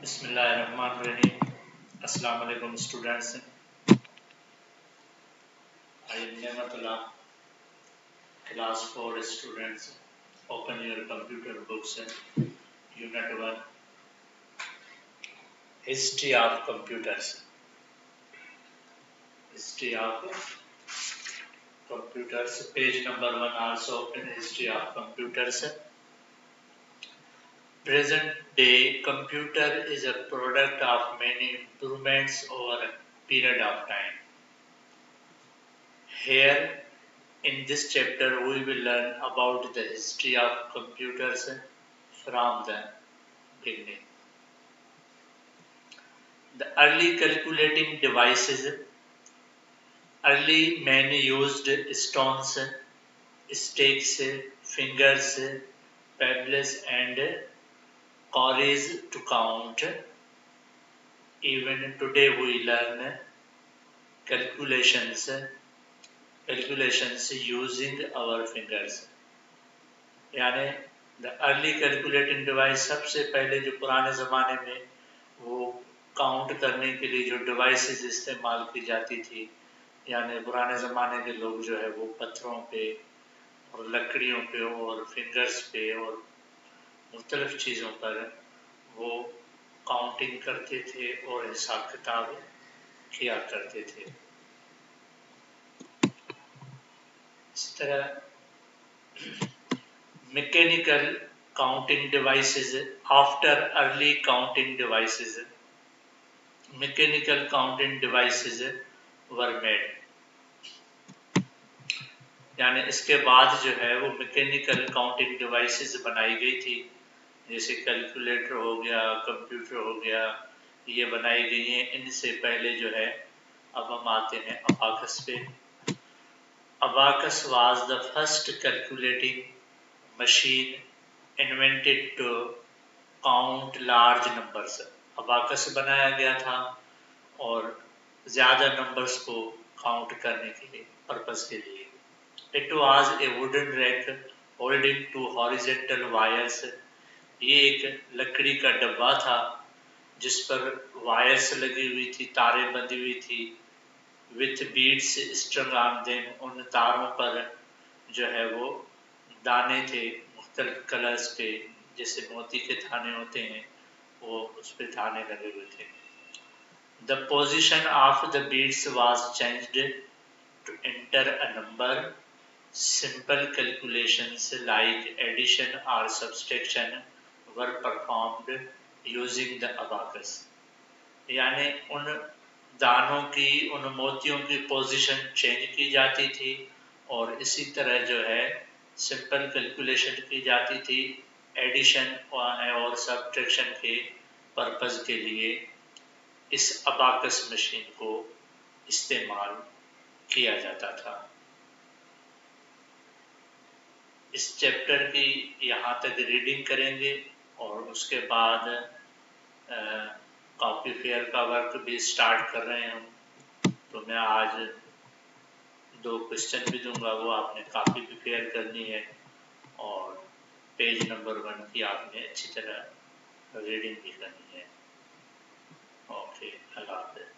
بسم اللہ الرحمن الرحیم. السلام علیکم students. I am Nematullah, class 4 students. Open your computer books. Unit 1, History of Computers. History of Computers. Page number 1 also open. History of Computers. Present day computer is a product of many improvements over a period of time. Here in this chapter we will learn about the history of computers from the beginning. The early calculating devices. Early men used stones, sticks, fingers, pebbles and cowries to count. Even today we learn calculations using our fingers. یعنی the early calculating device سب سے پہلے جو پرانے زمانے میں وہ count کرنے کے لیے جو ڈیوائسز استعمال کی جاتی تھی، یعنی پرانے زمانے کے لوگ جو ہے وہ پتھروں پہ اور لکڑیوں پہ اور فنگرز پہ اور مختلف چیزوں پر وہ کاؤنٹنگ کرتے تھے اور حساب کتاب کیا کرتے تھے. اس طرح mechanical counting devices. After early counting devices, mechanical counting devices were made. یعنی اس کے بعد جو ہے وہ میکینیکل کاؤنٹنگ ڈیوائسز بنائی گئی تھی، جیسے کیلکولیٹر ہو گیا، کمپیوٹر ہو گیا، یہ بنائی گئی ہیں. ان سے پہلے جو ہے اب ہم آتے ہیں اباکس پہ. Abacus was the first calculating machine invented to count large numbers. Abacus بنایا گیا تھا اور زیادہ نمبرس کو کاؤنٹ کرنے کے لیے پرپس کے لیے. It was a wooden rack holding two horizontal wires. یہ ایک لکڑی کا ڈبہ تھا جس پر وائرس لگی ہوئی تھی، تاریں بندھی ہوئی تھی. with beads strung on them. ان تاروں پر جو ہے وہ دانے تھے مختلف کلرز پہ، جیسے موتی کے دانے ہوتے ہیں وہ اس پہ دانے لگے ہوئے تھے. The position of the beads was changed to enter a number. Simple calculations like addition or subtraction were performed using the abacus. یعنی ان دانوں کی، ان موتیوں کی پوزیشن چینج کی جاتی تھی اور اسی طرح جو ہے سمپل کیلکولیشن کی جاتی تھی ایڈیشن اور سبٹریکشن کے پرپز کے لیے. اس اباکس مشین کو استعمال کیا جاتا تھا. اس چیپٹر کی یہاں تک ریڈنگ کریں گے اور اس کے بعد کاپی فیئر کا ورک بھی سٹارٹ کر رہے ہیں ہم. تو میں آج 2 کوشچن بھی دوں گا، وہ آپ نے کاپی بھی فیئر کرنی ہے اور پیج نمبر 1 کی آپ نے اچھی طرح ریڈنگ بھی کرنی ہے. اوکے، اللہ حافظ.